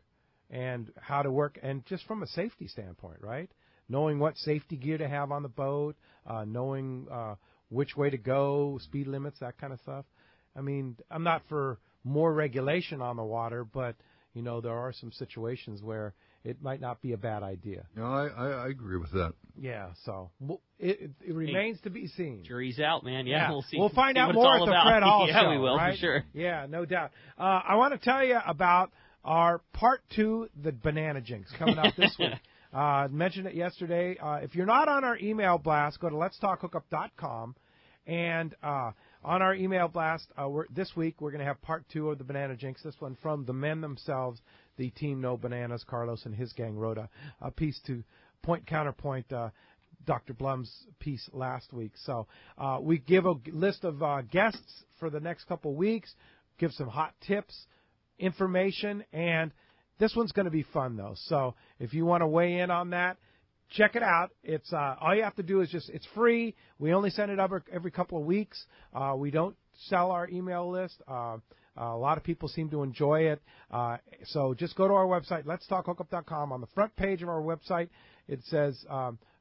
and how to work, and just from a safety standpoint, right? Knowing what safety gear to have on the boat, knowing which way to go, speed limits, that kind of stuff. I mean, I'm not for more regulation on the water, but you know, there are some situations where it might not be a bad idea. No, I agree with that. Yeah, so it remains to be seen. Jury's out, man. Yeah, we'll see. We'll find out what more it's all at the about. Fred Hall yeah, show, we will, right? for sure. Yeah, no doubt. I want to tell you about our Part 2, the Banana Jinx, coming up this week. I mentioned it yesterday. If you're not on our email blast, go to letstalkhookup.com, and on our email blast this week, we're going to have Part 2 of the Banana Jinx, this one from the men themselves, the Team No Bananas. Carlos and his gang wrote a piece to counterpoint Dr. Blum's piece last week. So we give a list of guests for the next couple of weeks, give some hot tips, information, and this one's going to be fun, though. So if you want to weigh in on that, check it out. It's all you have to do is it's free. We only send it every couple of weeks. We don't sell our email list. A lot of people seem to enjoy it. So just go to our website, letstalkhookup.com. On the front page of our website, it says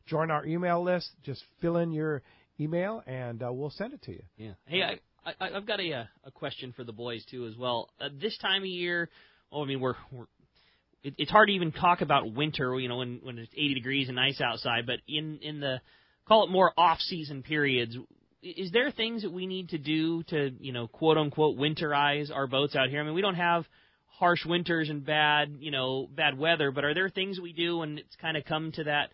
join our email list. Just fill in your email, and we'll send it to you. Yeah. Hey, I've got a question for the boys, too, as well. This time of year, I mean, it's hard to even talk about winter, you know, when it's 80 degrees and nice outside, but in the, call it more off-season periods, is there things that we need to do to, you know, quote-unquote winterize our boats out here? I mean, we don't have harsh winters and bad weather, but are there things that we do when it's kind of come to that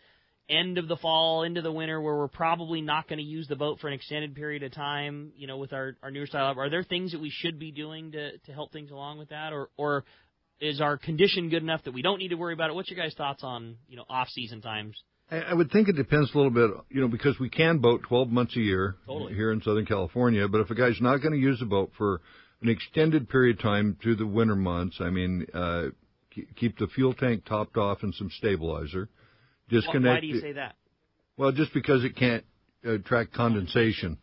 end of the fall, into the winter, where we're probably not going to use the boat for an extended period of time, you know, with our newer style? Are there things that we should be doing to help things along with that, or is our condition good enough that we don't need to worry about it? What's your guys' thoughts on, you know, off-season times? I would think it depends a little bit, you know, because we can boat 12 months a year here in Southern California, but if a guy's not going to use the boat for an extended period of time through the winter months, I mean, keep the fuel tank topped off and some stabilizer. Disconnect. Why do you say that? Well, just because it can't attract condensation,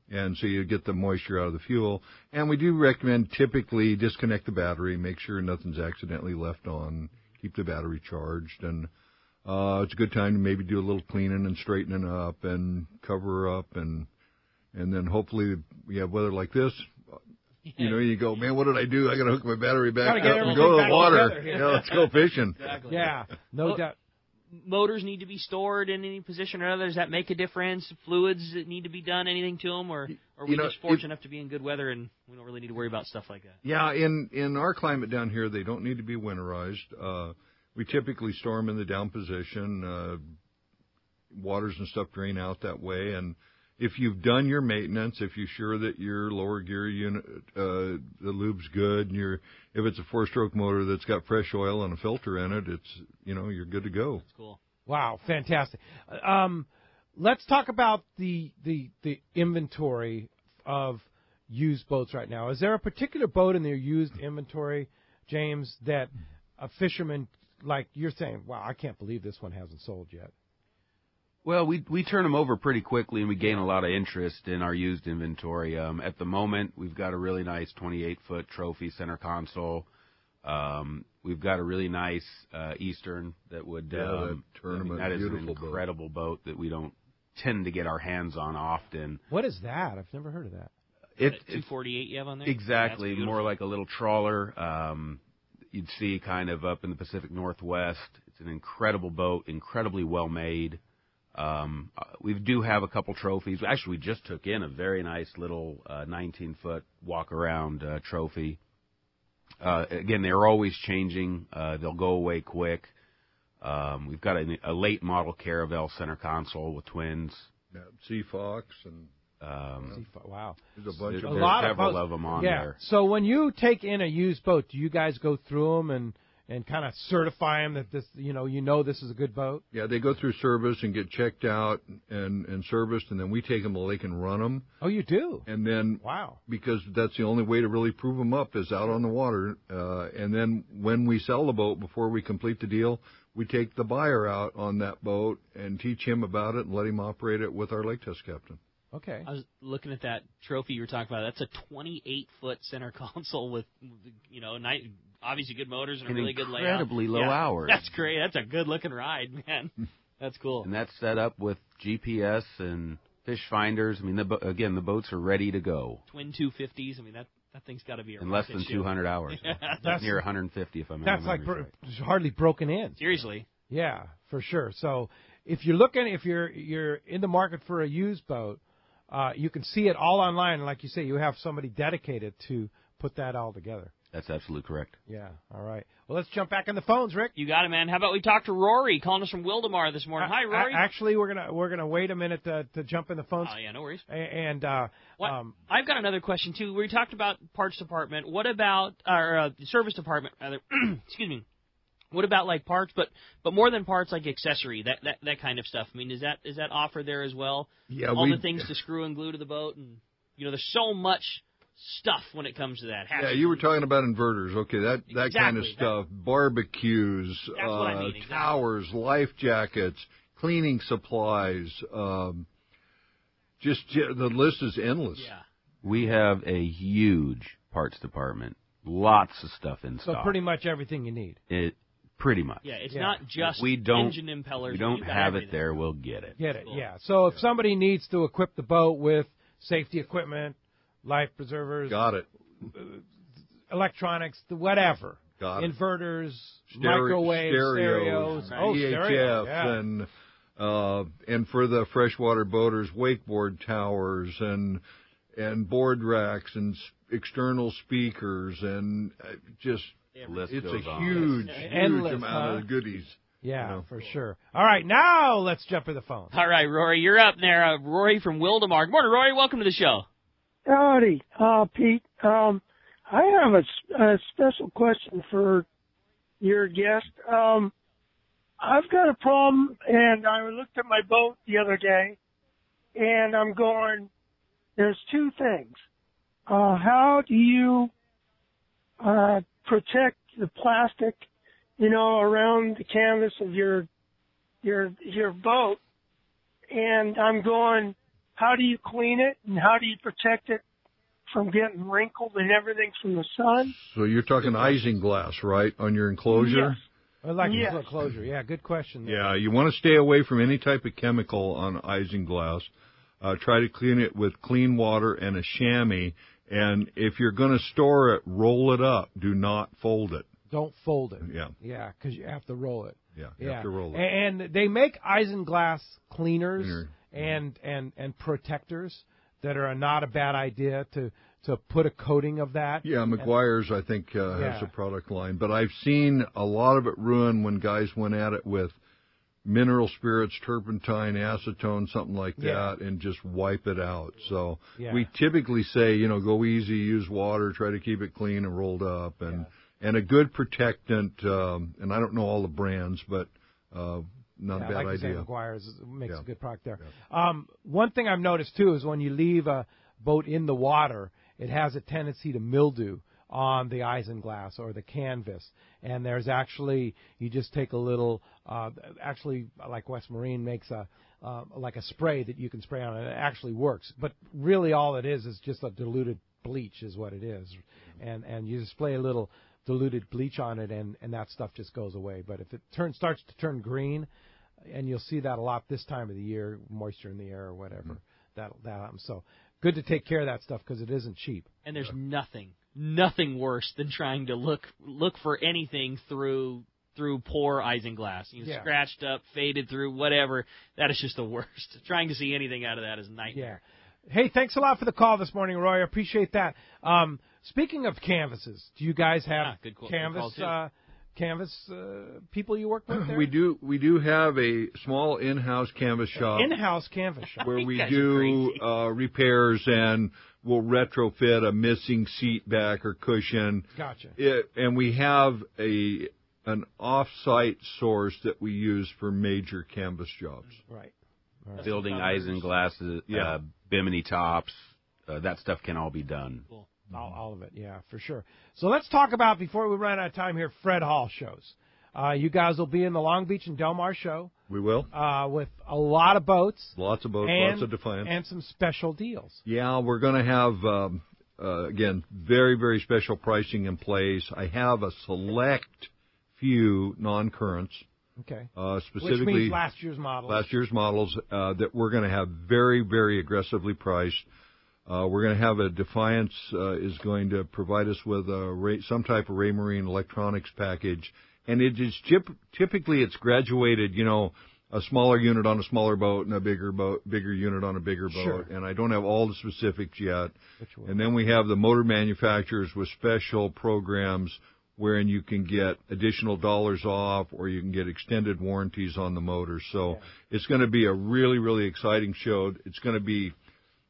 and so you get the moisture out of the fuel. And we do recommend typically disconnect the battery, make sure nothing's accidentally left on, keep the battery charged, and it's a good time to maybe do a little cleaning and straightening up and cover up, and then hopefully we have weather like this. You know, you go, man, what did I do? I got to hook my battery back up and go to the water. Yeah, let's go fishing. Exactly. Yeah, no doubt. Motors need to be stored in any position or other. Does that make a difference? Fluids that need to be done, anything to them, or are we just fortunate enough to be in good weather and we don't really need to worry about stuff like that? Yeah, in our climate down here, they don't need to be winterized. We typically store them in the down position. Waters and stuff drain out that way, and if you've done your maintenance, if you're sure that your lower gear unit, the lube's good, and if it's a 4-stroke motor that's got fresh oil and a filter in it, you're good to go. That's cool. Wow, fantastic. Let's talk about the inventory of used boats right now. Is there a particular boat in their used inventory, James, that a fisherman, like you're saying, wow, I can't believe this one hasn't sold yet? Well, we turn them over pretty quickly, and we gain a lot of interest in our used inventory. At the moment, we've got a really nice 28-foot trophy center console. We've got a really nice Eastern that would that is an incredible boat that we don't tend to get our hands on often. What is that? I've never heard of that. It's 248 you have on there? Exactly, more like a little trawler. You'd see kind of up in the Pacific Northwest. It's an incredible boat, incredibly well made. We do have a couple trophies. Actually, we just took in a very nice little 19-foot walk-around trophy. Again, they're always changing. They'll go away quick. We've got a late model Caravel center console with twins. Yeah, Sea Fox and wow, there's a bunch a of lot several of them on there. So when you take in a used boat, do you guys go through them and kind of certify them that this, this is a good boat? Yeah, they go through service and get checked out and serviced, and then we take them to the lake and run them. Oh, you do? And then, wow, because that's the only way to really prove them up is out on the water. And then when we sell the boat, before we complete the deal, we take the buyer out on that boat and teach him about it and let him operate it with our lake test captain. Okay. I was looking at that trophy you were talking about. That's a 28-foot center console with, obviously good motors and a really good layout. Incredibly low hours. That's great. That's a good-looking ride, man. That's cool. And that's set up with GPS and fish finders. I mean, the boats are ready to go. Twin 250s. I mean, that thing's got to be a in less than 200 hours. That's near 150 if I'm. That's like hardly broken in. Seriously. Yeah, for sure. So if you're in the market for a used boat, you can see it all online. And like you say, you have somebody dedicated to put that all together. That's absolutely correct. Yeah. All right. Well, let's jump back in the phones, Rick. You got it, man. How about we talk to Rory, calling us from Wildemar this morning? Hi, Rory. Actually, we're gonna wait a minute to jump in the phones. Oh yeah, no worries. And I've got another question too. We talked about parts department. What about our service department? Rather, excuse me. What about like parts, but more than parts, like accessory, that kind of stuff? I mean, is that offered there as well? Yeah, all the things to screw and glue to the boat, and there's so much stuff when it comes to that. Yeah, you were talking about inverters. Okay, that exactly, kind of stuff. Barbecues, exactly. Towers, life jackets, cleaning supplies. Just the list is endless. Yeah. We have a huge parts department. Lots of stuff in stock. So pretty much everything you need. Pretty much. Yeah, it's not just engine impellers. We don't have it there. We'll get it. Get it, yeah. So if somebody needs to equip the boat with safety equipment, life preservers. Got it. Electronics, whatever. Got it. Inverters, microwaves, stereos. VHFs, and for the freshwater boaters, wakeboard towers and board racks and external speakers and just it's a huge amount of goodies. Yeah, for sure. All right, now let's jump to the phone. All right, Rory, you're up there. Rory from Wildemar. Good morning, Rory. Welcome to the show. Howdy, Pete. I have a special question for your guest. I've got a problem, and I looked at my boat the other day, and I'm going, there's two things. How do you protect the plastic, around the canvas of your boat? And I'm going, how do you clean it, and how do you protect it from getting wrinkled and everything from the sun? So you're talking isinglass, right, on your enclosure? Yes. I like your enclosure. Yeah, good question. Yeah, you want to stay away from any type of chemical on isinglass. Try to clean it with clean water and a chamois, And if you're going to store it, roll it up. Do not fold it. Don't fold it. Yeah. Yeah, because you have to roll it. Yeah, you have to roll it. And they make isinglass cleaners and protectors that are not a bad idea to put a coating of that. Yeah, McGuire's, I think, has a product line. But I've seen a lot of it ruined when guys went at it with mineral spirits, turpentine, acetone, something like that, and just wipe it out. So we typically say, go easy, use water, try to keep it clean and rolled up. And a good protectant, and I don't know all the brands, but not a bad idea. McGuire's makes a good product there. One thing I've noticed, too, is when you leave a boat in the water, it has a tendency to mildew on the isinglass or the canvas. And there's actually, you just take a little, like West Marine makes like a spray that you can spray on, and it actually works. But really all it is just a diluted bleach is what it is. And you just spray a little diluted bleach on it, and that stuff just goes away. But if it starts to turn green, and you'll see that a lot this time of the year, moisture in the air or whatever, that happens. So good to take care of that stuff because it isn't cheap. And there's nothing worse than trying to look for anything through poor isinglass. Scratched up, faded through, whatever. That is just the worst. Trying to see anything out of that is a nightmare. Yeah. Hey, thanks a lot for the call this morning, Roy. I appreciate that. Speaking of canvases, do you guys have canvas people you work with there? We do have a small in-house canvas shop. In-house canvas shop. Where we do repairs, and we'll retrofit a missing seat back or cushion. Gotcha. And we have an off-site source that we use for major canvas jobs. Right. Building isinglasses, bimini tops, that stuff can all be done. Cool. All of it, yeah, for sure. So let's talk about, before we run out of time here, Fred Hall shows. You guys will be in the Long Beach and Del Mar show. We will. With a lot of boats. Lots of boats, lots of Defiance. And some special deals. Yeah, we're going to have, again, very, very special pricing in place. I have a select few non-currents. Okay. Specifically, which means last year's models that we're going to have very, very aggressively priced. We're going to have a Defiance is going to provide us with some type of Raymarine electronics package, and it is typically it's graduated. A smaller unit on a smaller boat and a bigger unit on a bigger boat. Sure. And I don't have all the specifics yet. And then we have the motor manufacturers with special programs wherein you can get additional dollars off, or you can get extended warranties on the motor. So it's going to be a really, really exciting show. It's going to be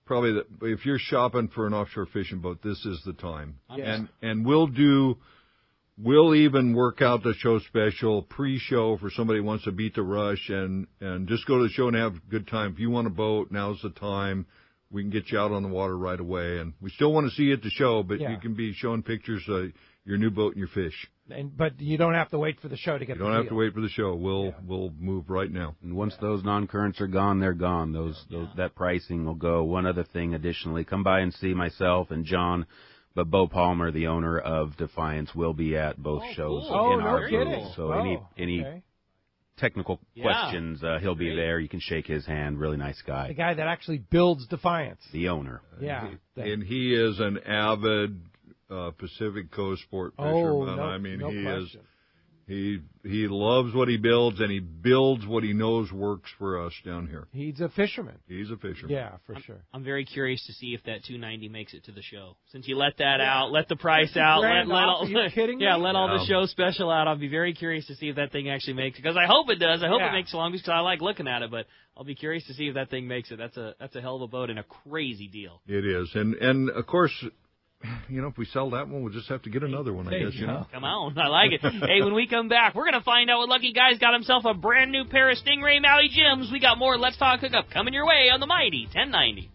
probably if you're shopping for an offshore fishing boat, this is the time. Yes. And we'll even work out the show special pre-show for somebody who wants to beat the rush and just go to the show and have a good time. If you want a boat, now's the time. We can get you out on the water right away. And we still want to see you at the show, but you can be showing pictures of your new boat and your fish. But you don't have to wait for the show to get You don't have to wait for the show. We'll move right now. And once those non-currents are gone, they're gone. That pricing will go. One other thing additionally, come by and see myself and John, but Bo Palmer, the owner of Defiance, will be at both shows in our booth. So any technical questions, he'll be there. You can shake his hand. Really nice guy. The guy that actually builds Defiance. The owner. Yeah. And he is an avid Pacific Coast sport fisherman. He loves what he builds, and he builds what he knows works for us down here. He's a fisherman. Yeah, for sure. I'm very curious to see if that $290 makes it to the show. Since you let that out, let the price out, Are you kidding me? Let all the show special out. I'll be very curious to see if that thing actually makes it, because I hope it does. I hope it makes Long Beach, because I like looking at it, but I'll be curious to see if that thing makes it. That's a hell of a boat and a crazy deal. It is, and of course, if we sell that one, we'll just have to get another one, I guess, Come on, I like it. Hey, when we come back, we're going to find out what Lucky Guy's got himself a brand new pair of Stingray Maui Jims. We got more Let's Talk Hookup coming your way on the Mighty 1090.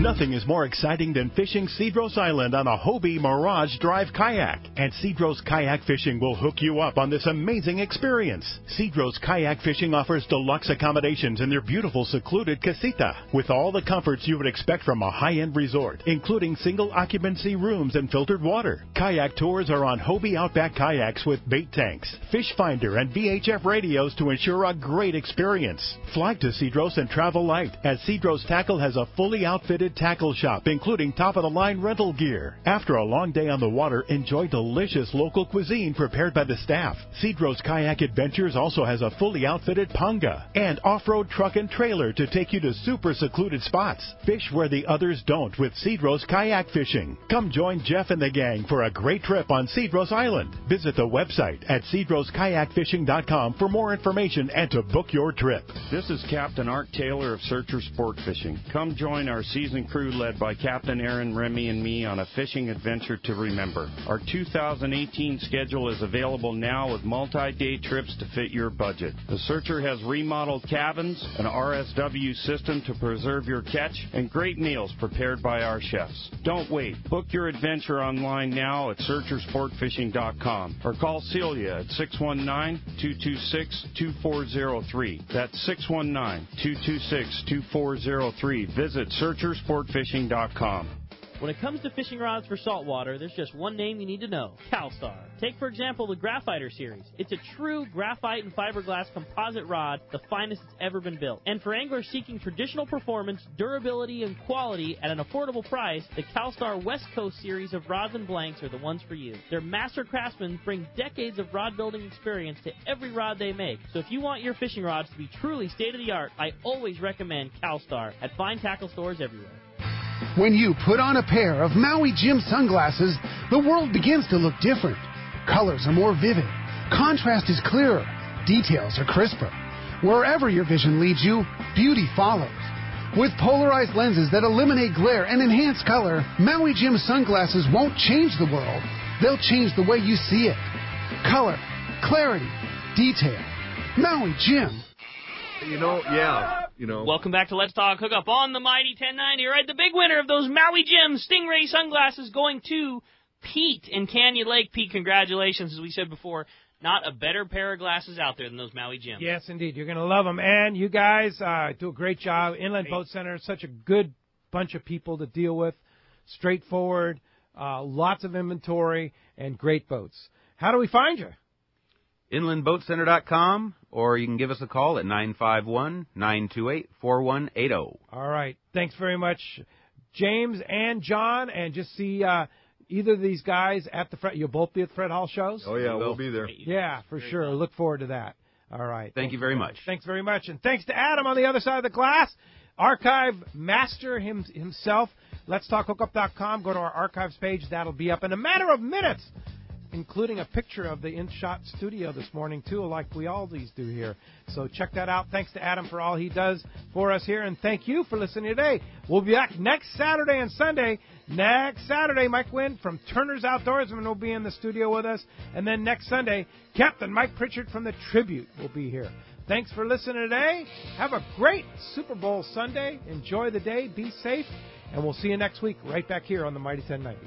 Nothing is more exciting than fishing Cedros Island on a Hobie Mirage Drive kayak. And Cedros Kayak Fishing will hook you up on this amazing experience. Cedros Kayak Fishing offers deluxe accommodations in their beautiful secluded casita with all the comforts you would expect from a high-end resort, including single occupancy rooms and filtered water. Kayak tours are on Hobie Outback kayaks with bait tanks, fish finder, and VHF radios to ensure a great experience. Fly to Cedros and travel light, as Cedros Tackle has a fully outfitted tackle shop, including top-of-the-line rental gear. After a long day on the water, enjoy delicious local cuisine prepared by the staff. Cedros Kayak Adventures also has a fully outfitted panga and off-road truck and trailer to take you to super secluded spots. Fish where the others don't with Cedros Kayak Fishing. Come join Jeff and the gang for a great trip on Cedros Island. Visit the website at cedroskayakfishing.com for more information and to book your trip. This is Captain Art Taylor of Searcher Sport Fishing. Come join our season crew led by Captain Aaron, Remy, and me on a fishing adventure to remember. Our 2018 schedule is available now with multi-day trips to fit your budget. The Searcher has remodeled cabins, an RSW system to preserve your catch, and great meals prepared by our chefs. Don't wait. Book your adventure online now at searchersportfishing.com or call Celia at 619-226-2403. That's 619-226-2403. Visit searchersportfishing.com. When it comes to fishing rods for saltwater, there's just one name you need to know: CalStar. Take, for example, the Graphiter series. It's a true graphite and fiberglass composite rod, the finest it's ever been built. And for anglers seeking traditional performance, durability, and quality at an affordable price, the CalStar West Coast series of rods and blanks are the ones for you. Their master craftsmen bring decades of rod building experience to every rod they make. So if you want your fishing rods to be truly state-of-the-art, I always recommend CalStar at fine tackle stores everywhere. When you put on a pair of Maui Jim sunglasses, the world begins to look different. Colors are more vivid. Contrast is clearer. Details are crisper. Wherever your vision leads you, beauty follows. With polarized lenses that eliminate glare and enhance color, Maui Jim sunglasses won't change the world. They'll change the way you see it. Color, clarity, detail. Maui Jim. Welcome back to Let's Talk Hookup on the Mighty 1090. All right, the big winner of those Maui Jim Stingray sunglasses going to Pete in Canyon Lake. Pete, congratulations. As we said before, not a better pair of glasses out there than those Maui Jim. Yes, indeed. You're going to love them. And you guys do a great job. Inland Boat Center is such a good bunch of people to deal with. Straightforward, lots of inventory, and great boats. How do we find you? InlandBoatCenter.com, or you can give us a call at 951-928-4180. All right. Thanks very much, James and John. And just see either of these guys at the Fred. You'll both be at the Fred Hall shows? Oh, yeah, we'll be there. Yeah, for sure. Look forward to that. All right. Thank you very much. Thanks very much. And thanks to Adam on the other side of the glass, archive master himself. Let'sTalkHookup.com. Go to our archives page. That'll be up in a matter of minutes, including a picture of the InShot studio this morning, too, like we always do here. So check that out. Thanks to Adam for all he does for us here, and thank you for listening today. We'll be back next Saturday and Sunday. Next Saturday, Mike Wynn from Turner's Outdoorsman will be in the studio with us. And then next Sunday, Captain Mike Pritchard from the Tribute will be here. Thanks for listening today. Have a great Super Bowl Sunday. Enjoy the day. Be safe. And we'll see you next week right back here on the Mighty 1090.